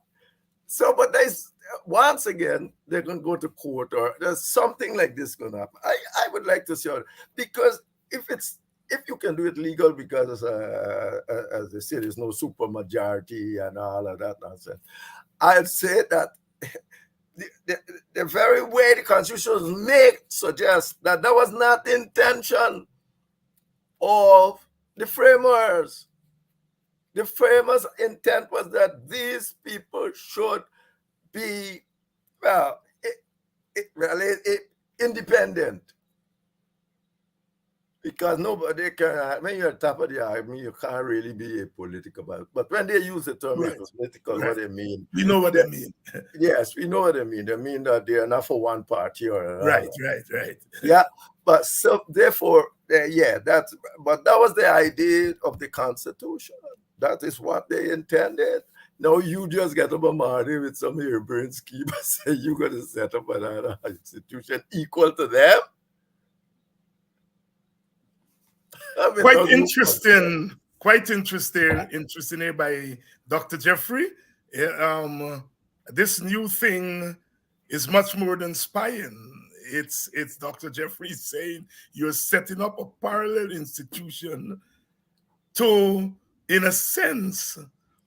So, but there's, once again, they're going to go to court or there's something like this going to happen. I would like to see it, because if you can do it legal, because as they say, there's no super majority and all of that nonsense, I'd say that the very way the Constitution was made suggests that that was not the intention of the framers. The framers' intent was that these people should be, independent. Because nobody can, when you're top of the army, you can't really be apolitical about it. But when they use the term apolitical, what they mean. We know what they mean. Yes, we know what they mean. They mean that they are not for one party or another. Right. Yeah, but so therefore, but that was the idea of the Constitution. That is what they intended. Now you just get up a morning with some harebrained scheme and say you're going to set up another institution equal to them. Quite interesting here by Dr. Jeffrey. This new thing is much more than spying. It's Dr. Jeffrey saying you're setting up a parallel institution to, in a sense,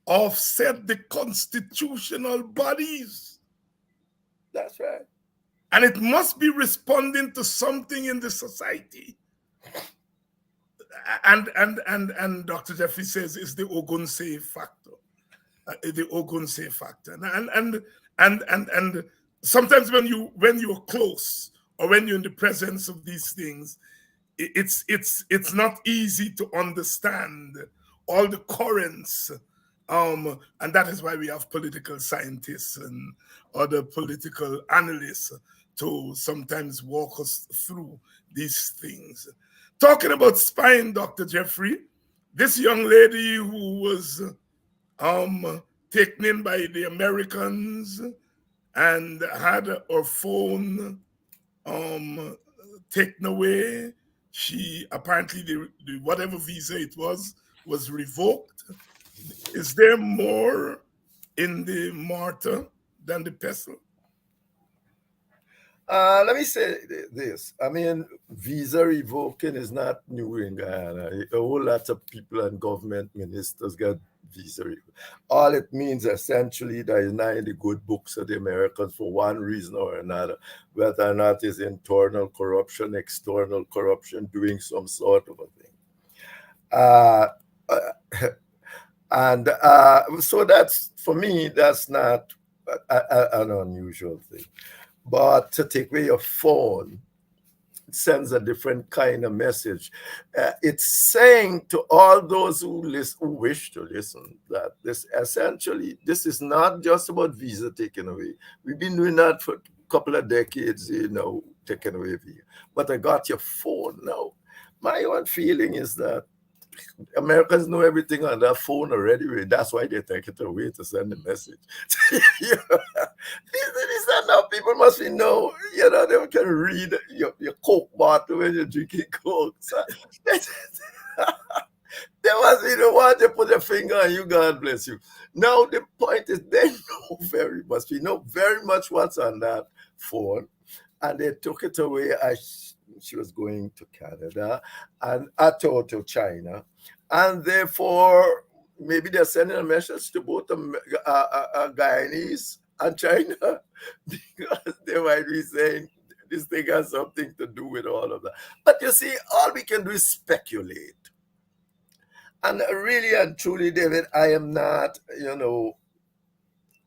offset the constitutional bodies. That's right. And it must be responding to something in the society. And Dr. Jeffrey says it's the Ogunzai factor. The Ogunzai factor. And sometimes when you're close or when you're in the presence of these things, it's not easy to understand all the currents. And that is why we have political scientists and other political analysts to sometimes walk us through these things. Talking about spying, Dr. Jeffrey, this young lady who was taken in by the Americans and had her phone taken away. She apparently, the whatever visa it was revoked. Is there more in the mortar than the pestle? Let me say this. I mean, visa revoking is not new in Guyana. A whole lot of people and government ministers got visa revoking. All it means essentially that it's not in the good books of the Americans for one reason or another, whether or not it's internal corruption, external corruption, doing some sort of a thing. So that's, for me, that's not an unusual thing. But to take away your phone, it sends a different kind of message. It's saying to all those who listen, who wish to listen, that this essentially, this is not just about visa taken away. We've been doing that for a couple of decades, taking away visa. But I got your phone now. My own feeling is that Americans know everything on their phone already. That's why they take it away to send a message. These are now people must be know, they can read your Coke bottle when you're drinking Coke. So, they must be the one to put their finger on you, God bless you. Now the point is they know very much what's on that phone. And they took it away as she was going to Canada and to China. And therefore, maybe they're sending a message to both Guyanese and China, because they might be saying this thing has something to do with all of that. But you see, all we can do is speculate. And really and truly, David, I am not,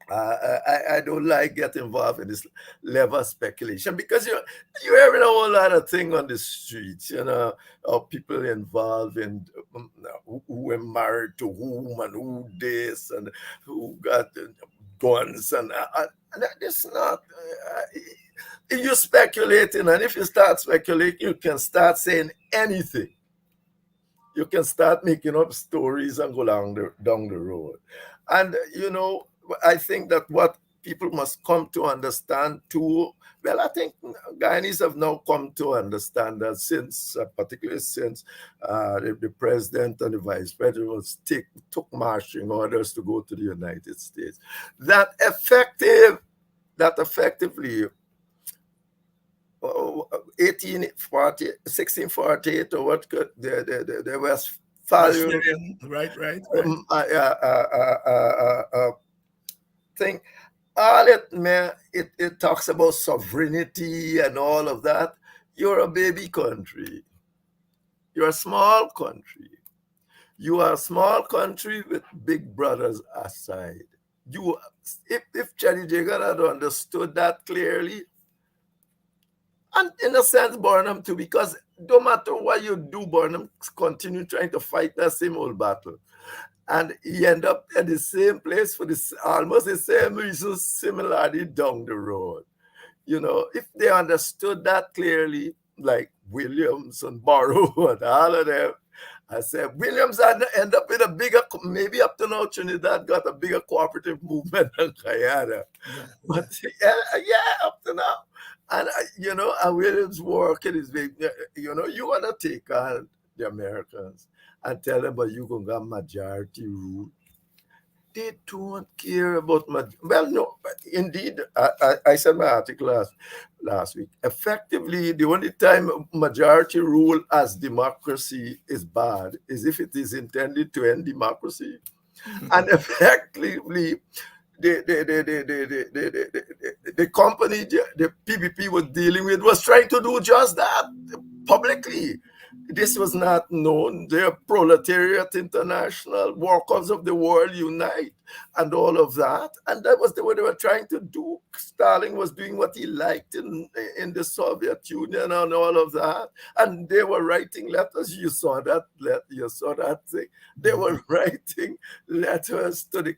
I don't like getting involved in this level of speculation, because you're hearing a whole lot of things on the streets, of people involved in who are married to whom and who this and who got guns and it's not. If you're speculating, and if you start speculating, you can start saying anything. You can start making up stories and go down the road. And, I think that what people must come to understand too, well, I think Guyanese have now come to understand that since, particularly since the president and the vice president took marching orders to go to the United States, that effectively 1648 or what could there was value, right. Thing. All it talks about sovereignty and all of that. You're a baby country. You're a small country. You are a small country with big brothers aside. If Chetty Jagan had understood that clearly, and in a sense, Burnham too, because no matter what you do, Burnham continue trying to fight that same old battle. And he end up at the same place for almost the same reason, similarly down the road. If they understood that clearly, like Williams and Barrow and all of them, I said, Williams had end up with a bigger, maybe up to now, Trinidad got a bigger cooperative movement than Guyana. But up to now. And, and Williams' work, it is big. You want to take on the Americans and tell them, but you going to have majority rule. They don't care about well, no, indeed, I said my article last week. Effectively, the only time majority rule as democracy is bad is if it is intended to end democracy. And effectively, the company the PPP was dealing with was trying to do just that publicly. This was not known. They're Proletariat International, Workers of the World Unite, and all of that. And that was what they were trying to do. Stalin was doing what he liked in the Soviet Union and all of that. And they were writing letters. You saw that thing. They were writing letters to the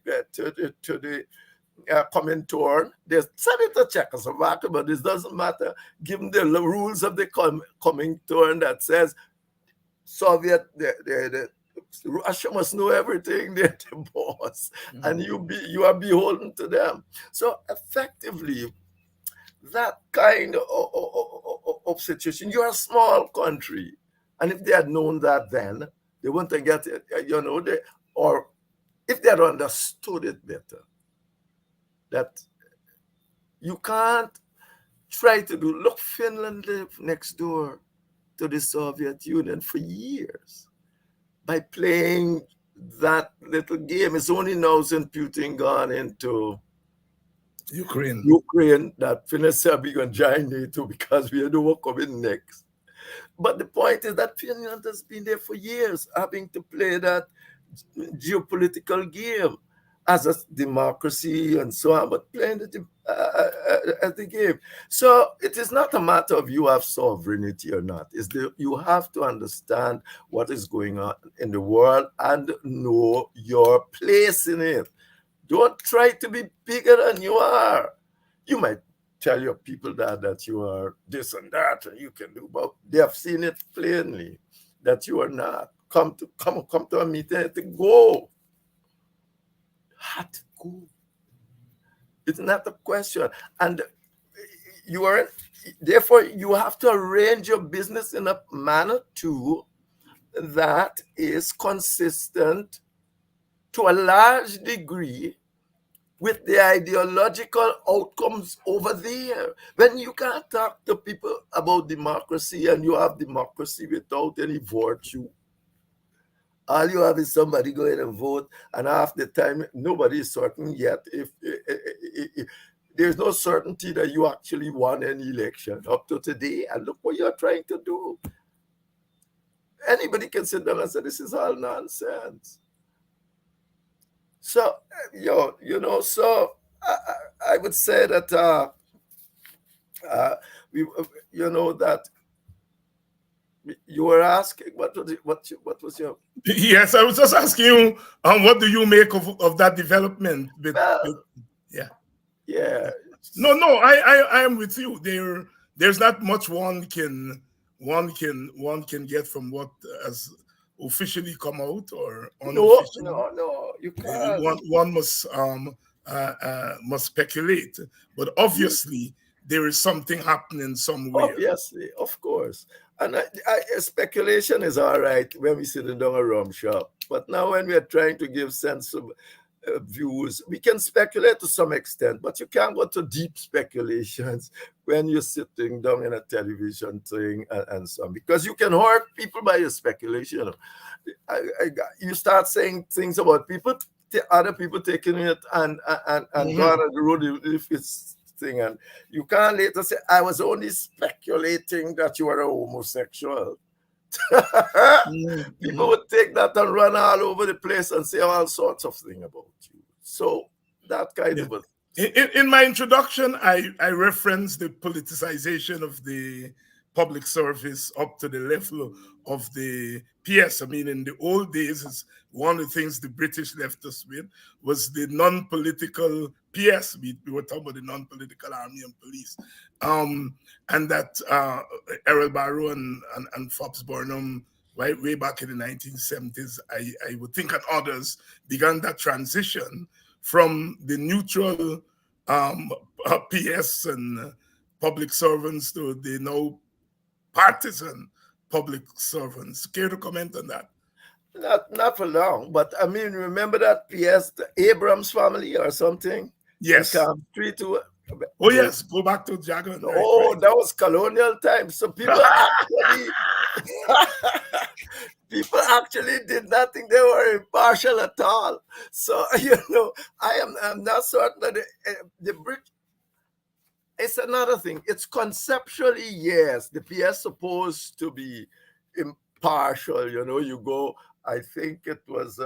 Comintern. They sent it to Czechoslovakia, but this doesn't matter, given the rules of the Comintern that says Soviet, Russia must know everything. They're the boss, and you are beholden to them. So effectively, that kind of situation, you're a small country, and if they had known that then, they wouldn't have get it, or if they had understood it better, that you can't try to do. Look, Finland lived next door to the Soviet Union for years by playing that little game. It's only now since Putin gone into Ukraine that Finland said we're going to join NATO because we know what's coming next. But the point is that Finland has been there for years, having to play that geopolitical game. as a democracy and so on, but playing the game. So it is not a matter of you have sovereignty or not. You have to understand what is going on in the world and know your place in it. Don't try to be bigger than you are. You might tell your people that you are this and that and you can do, but they have seen it plainly that you are not. Come to a meeting to go. Had to go. It's not a question. And therefore you have to arrange your business in a manner too that is consistent to a large degree with the ideological outcomes over there. When you can't talk to people about democracy and you have democracy without any virtue, all you have is somebody going and vote, and half the time nobody is certain yet if there's no certainty that you actually won any election up to today. And look what you're trying to do. Anybody can sit down and say this is all nonsense. So so I would say that that you were asking what was your Yes, I was just asking you, what do you make of that development? Yeah. No, I am with you. There's not much one can get from what has officially come out or unofficially. No, you can't. One must speculate, but obviously there is something happening somewhere. Obviously, of course. And speculation is all right when we sit down a rum shop. But now when we are trying to give sensible views, we can speculate to some extent, but you can't go to deep speculations when you're sitting down in a television thing and so on, because you can hurt people by your speculation. You start saying things about people, other people taking it and going on the road if it's thing, and you can't later say, I was only speculating that you were a homosexual. People would take that and run all over the place and say all sorts of things about you. So that kind of in my introduction, I referenced the politicization of the public service up to the level of the PS. I mean, in the old days, one of the things the British left us with was the non-political PS. We were talking about the non-political army and police. And that Errol Barrow and Forbes Burnham, way back in the 1970s, I would think, and others, began that transition from the neutral PS and public servants to the now partisan public servants. Care to comment on that? Not for long, but I mean, remember that PS, the Abrams family or something? Yes. Oh yes, go back to Jagan. Right. That was colonial times. So people actually did not think they were impartial at all. So I'm not certain that the British. It's another thing. It's conceptually, yes, the PS supposed to be impartial. You go. I think it was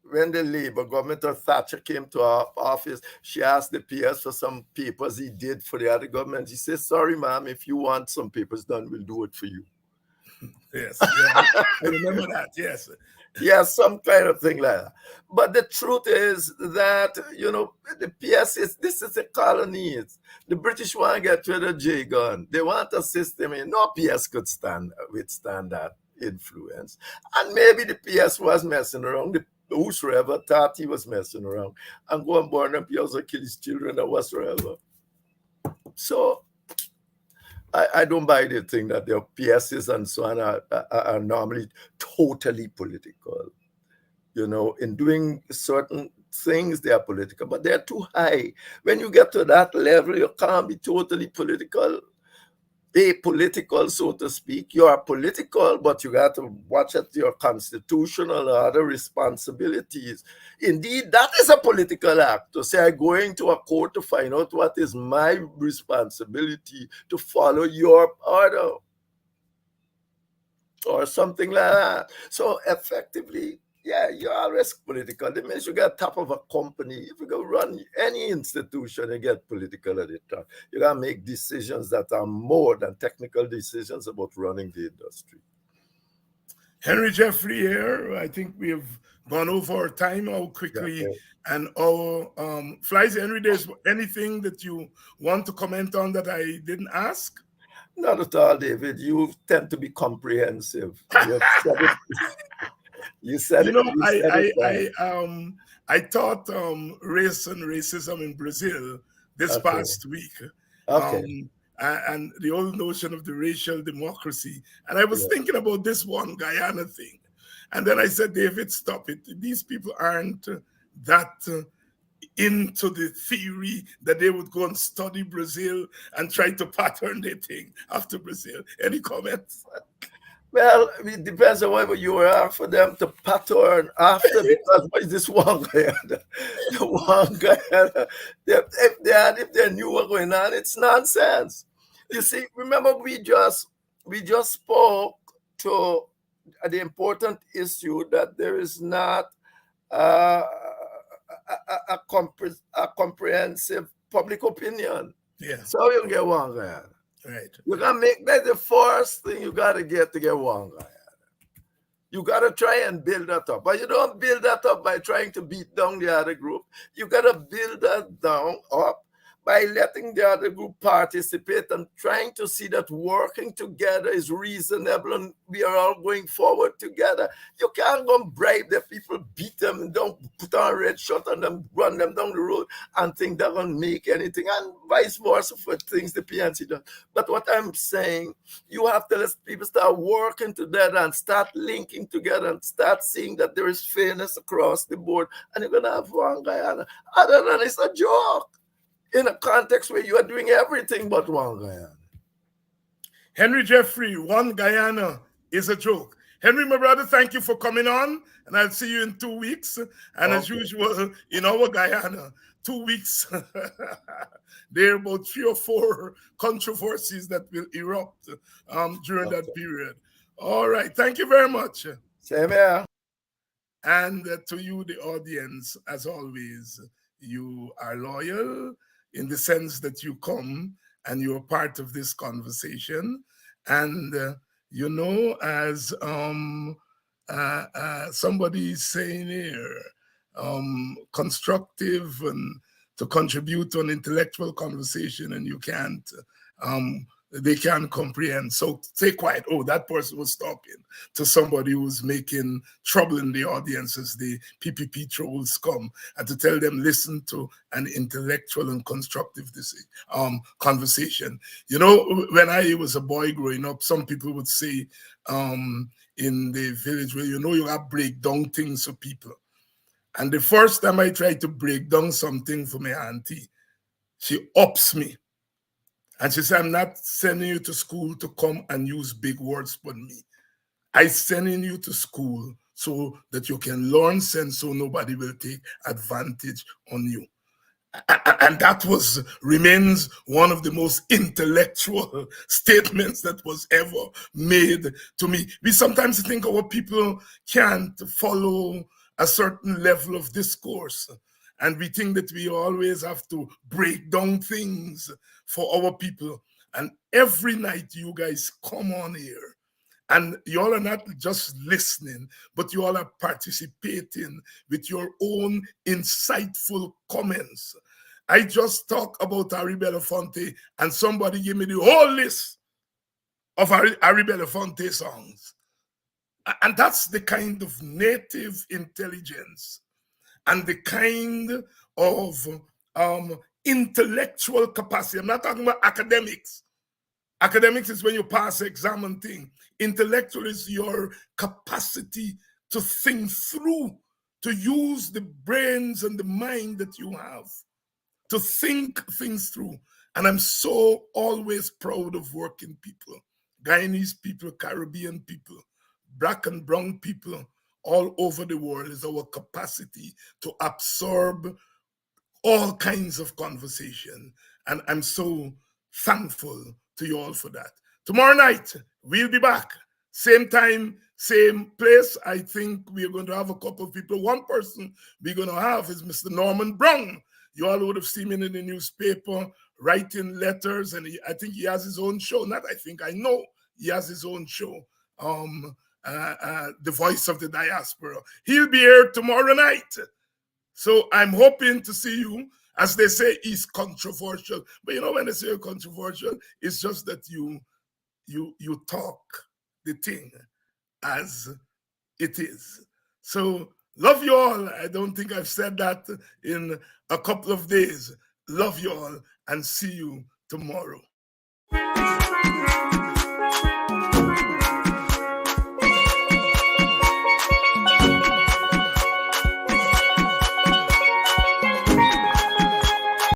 when the Labour government of Thatcher came to our office, she asked the PS for some papers he did for the other government. He said, sorry, ma'am, if you want some papers done, we'll do it for you. Yes, I remember that, yes. Yeah, some kind of thing like that. But the truth is that, the PS this is a colony. The British want to get rid of J gun. They want a system, no PS could withstand that influence. And maybe the PS was messing around. Whosoever thought he was messing around and go and burn up PS or kill his children or whatsoever. So I don't buy the thing that their PSs and so on are normally totally political. In doing certain things, they are political, but they're too high. When you get to that level, you can't be totally apolitical, so to speak. You are political, but you got to watch at your constitutional or other responsibilities. Indeed, that is a political act, to say I'm going to a court to find out what is my responsibility to follow your order or something like that. So effectively, yeah, you're always political. The minute you get top of a company, if you go run any institution, you get political at the top. You gotta make decisions that are more than technical decisions about running the industry. Henry Jeffrey here. I think we have gone over our time how Yeah. quickly and our flies. Henry, there's anything that you want to comment on that I didn't ask? Not at all, David. You tend to be comprehensive. You have said it. You said You it. know, You said it. I taught race and racism in Brazil this Okay. past week. Okay. And the old notion of the racial democracy. And I was Yeah. thinking about this one Guyana thing. And then I said, David, stop it. These people aren't that into the theory that they would go and study Brazil and try to pattern their thing after Brazil. Any comments? Well, it depends on whether you are for them to pattern after, because what is this one guy? The one guy, if they knew what going on, it's nonsense. You see, remember we just spoke to the important issue that there is not a comprehensive public opinion. Yeah. So you get one guy. Right. You gotta make that the first thing you gotta get one guy. You gotta try and build that up. But you don't build that up by trying to beat down the other group. You gotta build that down up by letting the other group participate and trying to see that working together is reasonable and we are all going forward together. You can't go and bribe the people, beat them, and don't put on a red shirt on them, run them down the road and think they're going to make anything, and vice versa for things the PNC does. But what I'm saying, you have to let people start working together and start linking together and start seeing that there is fairness across the board, and you're going to have one Guyana. Other than it's a joke in a context where you are doing everything but one Guyana. Henry Jeffrey, one Guyana is a joke. Henry, my brother, thank you for coming on, and I'll see you in 2 weeks. And as usual, in our Guyana, 2 weeks, there are about 3 or 4 controversies that will erupt during that period. All right, thank you very much. Same here. And to you, the audience, as always, you are loyal in the sense that you come and you're part of this conversation. And, you know, as somebody is saying here, constructive and to contribute to an intellectual conversation, and you can't, they can't comprehend. So stay quiet. Oh, that person was talking to somebody who's making trouble in the audience as the PPP trolls come, and to tell them, listen to an intellectual and constructive conversation. You know, when I was a boy growing up, some people would say in the village where, you know, you have break down things for people. And the first time I tried to break down something for my auntie, she ups me. And she said, I'm not sending you to school to come and use big words for me. I'm sending you to school so that you can learn sense so nobody will take advantage on you. And that remains one of the most intellectual statements that was ever made to me. We sometimes think our people can't follow a certain level of discourse, and we think that we always have to break down things for our people. And every night you guys come on here, and you all are not just listening, but you all are participating with your own insightful comments. I just talked about Harry Belafonte, and somebody gave me the whole list of Harry Belafonte songs. And that's the kind of native intelligence and the kind of intellectual capacity. I'm not talking about academics. Academics is when you pass the exam and thing. Intellectual is your capacity to think through, to use the brains and the mind that you have, to think things through. And I'm so always proud of working people, Guyanese people, Caribbean people, black and brown people all over the world, is our capacity to absorb all kinds of conversation. And I'm so thankful to you all for that. Tomorrow night, we'll be back, Same time, same place. I think we're going to have a couple of people. One person we're going to have is Mr. Norman Brown. You all would have seen him in the newspaper writing letters, and I think he has his own show. Not I think, I know he has his own show, The Voice of the Diaspora. He'll be here tomorrow night. So I'm hoping to see you. As they say, he's controversial. But you know, when they say controversial, it's just that you talk the thing as it is. So love you all. I don't think I've said that in a couple of days. Love you all and see you tomorrow.